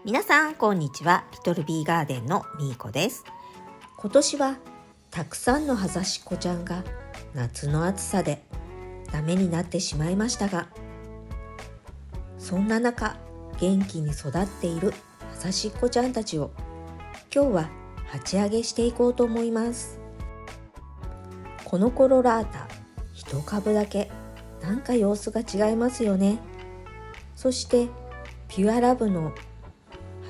皆さんこんにちは。リトルビーガーデンのみーこです。今年はたくさんの葉ざしこちゃんが夏の暑さでダメになってしまいましたが、そんな中元気に育っている葉ざしこちゃんたちを今日は鉢上げしていこうと思います。このコロラータ一株だけなんか様子が違いますよね。そしてピュアラブの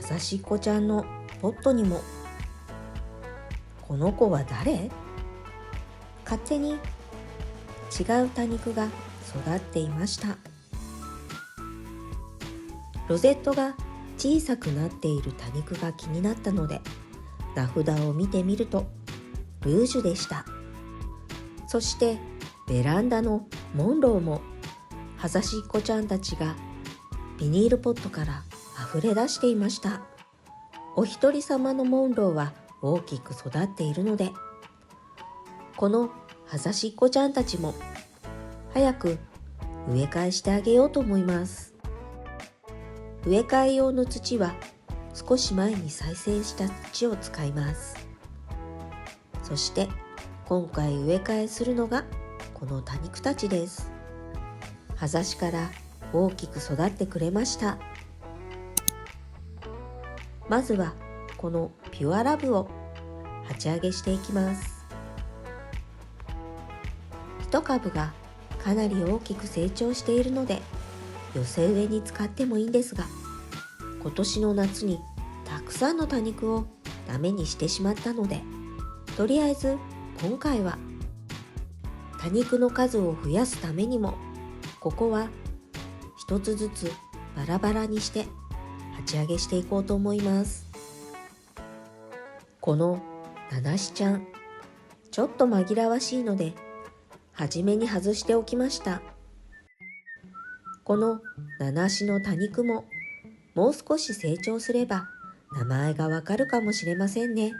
葉ざしこちゃんのポットにも、この子は誰？勝手に違う多肉が育っていました。ロゼットが小さくなっている多肉が気になったので、名札を見てみるとルージュでした。そしてベランダのモンローも葉ざしこちゃんたちがビニールポットから溢れ出していました。お一人様のモンローは大きく育っているので、この葉ざしこちゃんたちも早く植え替えしてあげようと思います。植え替え用の土は少し前に再生した土を使います。そして今回植え替えするのがこの多肉たちです。葉ざしから大きく育ってくれました。まずはこのピュアラブを鉢上げしていきます。一株がかなり大きく成長しているので寄せ植えに使ってもいいんですが、今年の夏にたくさんの多肉をダメにしてしまったので、とりあえず今回は多肉の数を増やすためにも、ここは一つずつバラバラにして鉢上げしていこうと思います。このナナシちゃん、ちょっと紛らわしいので初めに外しておきました。このナナシの多肉ももう少し成長すれば名前がわかるかもしれませんね。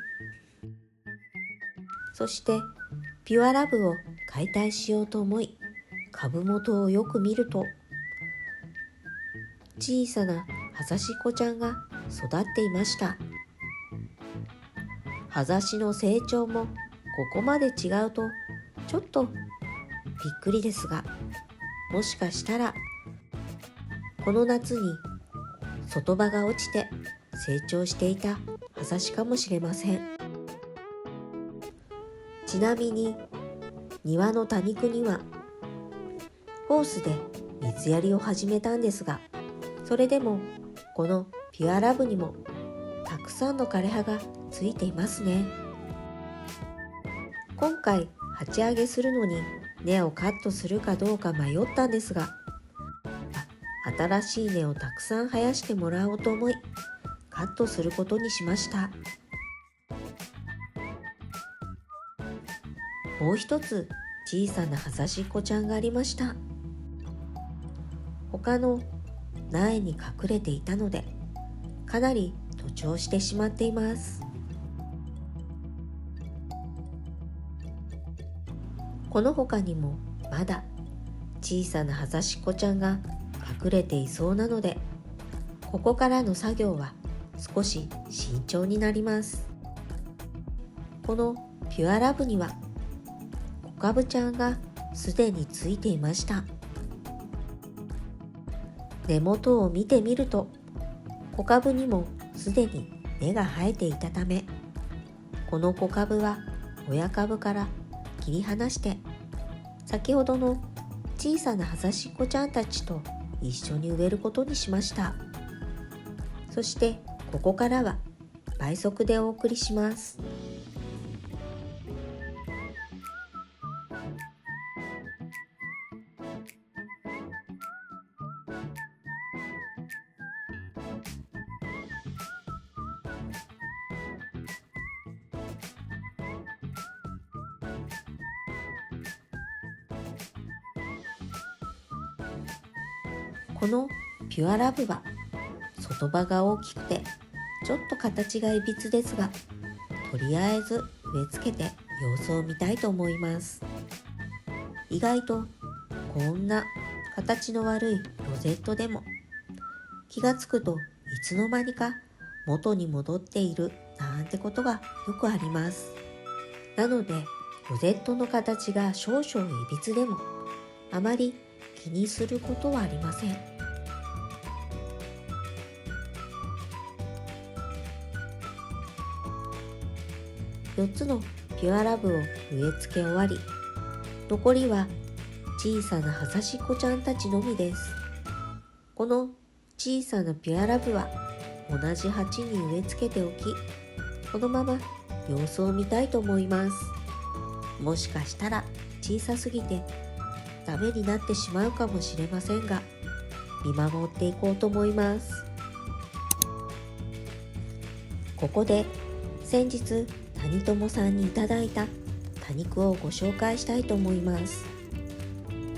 そしてピュアラブを解体しようと思い、株元をよく見ると小さな葉ざしこちゃんが育っていました。葉ざしの成長もここまで違うとちょっとびっくりですが、もしかしたらこの夏に外葉が落ちて成長していた葉ざしかもしれません。ちなみに庭の多肉にはホースで水やりを始めたんですが、それでもこのピュアラブにもたくさんの枯れ葉がついていますね。今回鉢上げするのに根をカットするかどうか迷ったんですが、新しい根をたくさん生やしてもらおうと思いカットすることにしました。もう一つ小さな葉ざしこちゃんがありました。他の苗に隠れていたのでかなり徒長してしまっています。この他にもまだ小さな葉ざしこちゃんが隠れていそうなので、ここからの作業は少し慎重になります。このピュアラブには小株ちゃんがすでについていました。根元を見てみると小株にもすでに根が生えていたため、この小株は親株から切り離して先ほどの小さな葉ざしこちゃんたちと一緒に植えることにしました。そしてここからは倍速でお送りします。このピュアラブは外葉が大きくてちょっと形がいびつですが、とりあえず植え付けて様子を見たいと思います。意外とこんな形の悪いロゼットでも気がつくとつの間にか元に戻っているなんてことがよくあります。なのでロゼットの形が少々いびつでもあまり気にすることはありません。4つのピュアラブを植え付け終わり、残りは小さなはざしっこちゃんたちのみです。この小さなピュアラブは同じ鉢に植え付けておき、このまま様子を見たいと思います。もしかしたら小さすぎてダメになってしまうかもしれませんが、見守っていこうと思います。ここで先日谷友さんにいただいた多肉をご紹介したいと思います。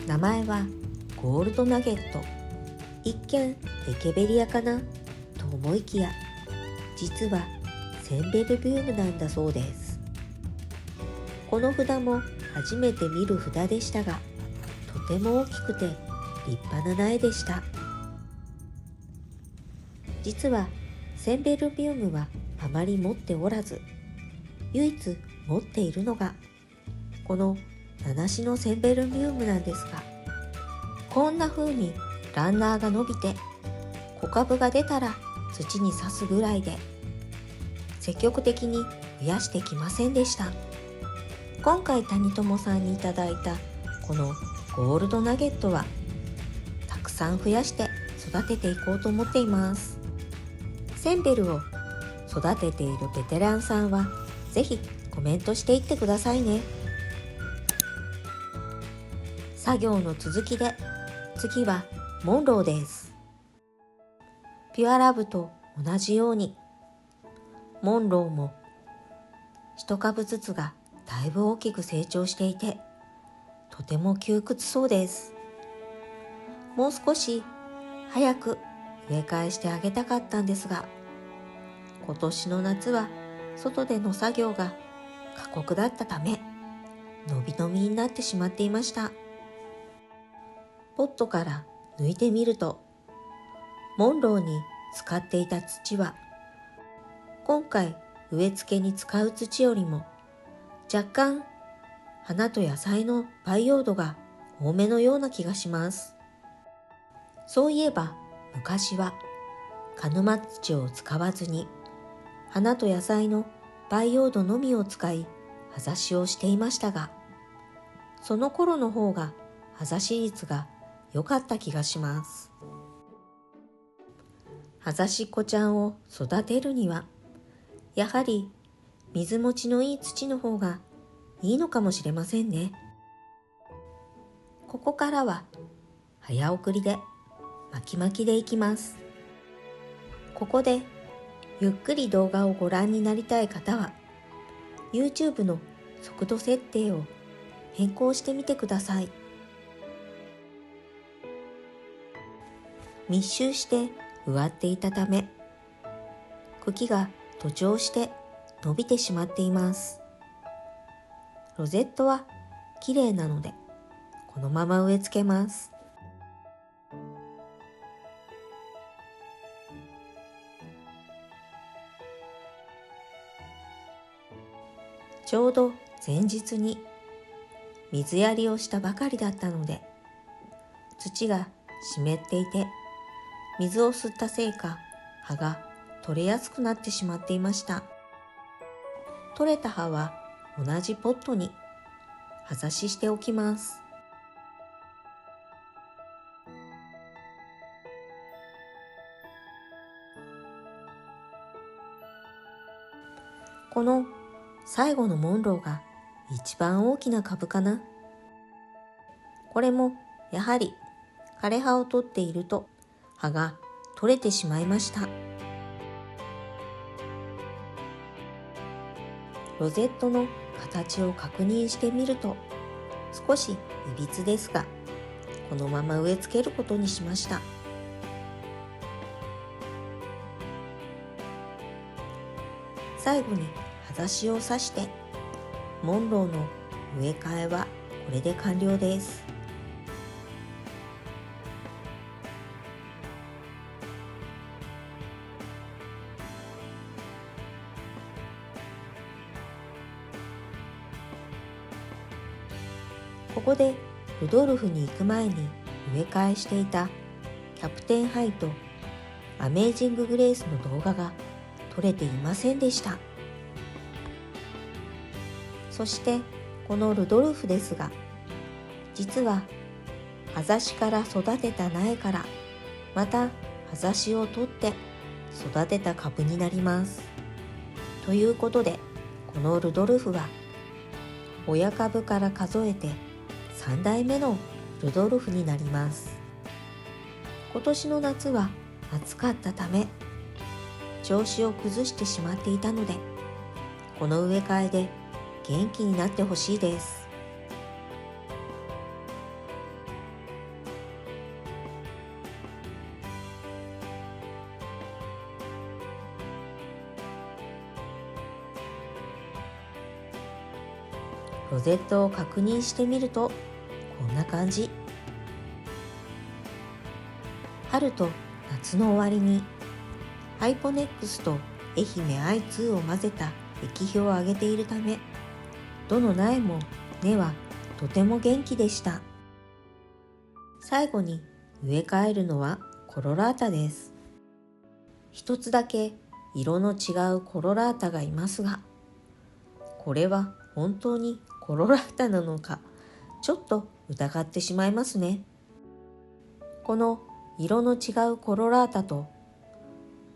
名前はゴールドナゲット。一見エケベリアかなと思いきや、実はセンベルビウムなんだそうです。この札も初めて見る札でしたが、とても大きくて立派な苗でした。実はセンベルビウムはあまり持っておらず、唯一持っているのがこの名無しのセンベルビウムなんですが、こんな風にランナーが伸びて小株が出たら土に刺すぐらいで積極的に増やしてきませんでした。今回谷友さんにいただいたこのゴールドナゲットはたくさん増やして育てていこうと思っています。センベルを育てているベテランさんはぜひコメントしていってくださいね。作業の続きで次はモンローです。ピュアラブと同じようにモンローも一株ずつがだいぶ大きく成長していて、とても窮屈そうです。もう少し早く植え替えしてあげたかったんですが、今年の夏は外での作業が過酷だったためのびのびになってしまっていました。ポットから抜いてみると、モンローに使っていた土は今回植え付けに使う土よりも若干花と野菜の培養土が多めのような気がします。そういえば昔は鹿沼土を使わずに花と野菜の培養土のみを使い葉ざしをしていましたが、その頃の方が葉ざし率が良かった気がします。葉ざしっこちゃんを育てるにはやはり水持ちのいい土の方がいいのかもしれませんね。ここからは早送りで巻き巻きでいきます。ここでゆっくり動画をご覧になりたい方は YouTube の速度設定を変更してみてください。密集して植わっていたため茎が徒長して伸びてしまっています。ロゼットは綺麗なのでこのまま植え付けます。ちょうど前日に水やりをしたばかりだったので、土が湿っていて水を吸ったせいか葉が取れやすくなってしまっていました。取れた葉は同じポットに葉ざししておきます。この最後のモンローが一番大きな株かな。これもやはり枯れ葉を取っていると葉が取れてしまいました。ロゼットの形を確認してみると少しいびつですが、このまま植え付けることにしました。最後に葉ざしを刺してモンローの植え替えはこれで完了です。ここでルドルフに行く前に植え替えしていたキャプテンハイとアメージンググレースの動画が撮れていませんでした。そしてこのルドルフですが、実は葉ざしから育てた苗からまた葉ざしを取って育てた株になります。ということで、このルドルフは親株から数えて3代目のルドルフになります。今年の夏は暑かったため調子を崩してしまっていたので、この植え替えで元気になってほしいです。ロゼットを確認してみるとこんな感じ。春と夏の終わりにハイポネックスと愛媛 I2 を混ぜた液肥を上げているため、どの苗も根はとても元気でした。最後に植え替えるのはコロラータです。一つだけ色の違うコロラータがいますが、これは本当にコロラータなのかちょっと疑ってしまいますね。この色の違うコロラータと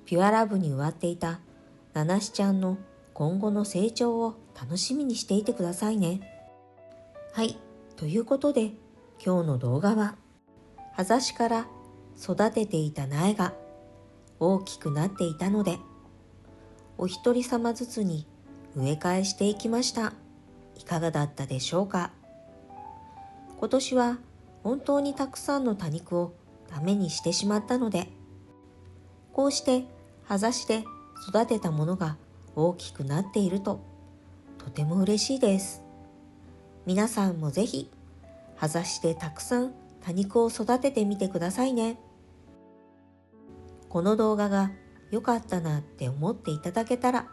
ピュアラブに植わっていたナナシちゃんの今後の成長を楽しみにしていてくださいね。はい、ということで今日の動画は葉ざしから育てていた苗が大きくなっていたので、お一人様ずつに植え替えしていきました。いかがだったでしょうか。今年は本当にたくさんの多肉をダメにしてしまったので、こうして葉ざしで育てたものが大きくなっているととても嬉しいです。皆さんもぜひ葉ざしでたくさん多肉を育ててみてくださいね。この動画が良かったなって思っていただけたら、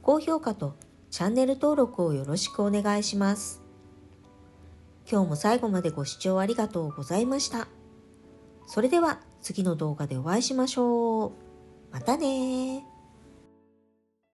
高評価とチャンネル登録をよろしくお願いします。今日も最後までご視聴ありがとうございました。それでは次の動画でお会いしましょう。またね。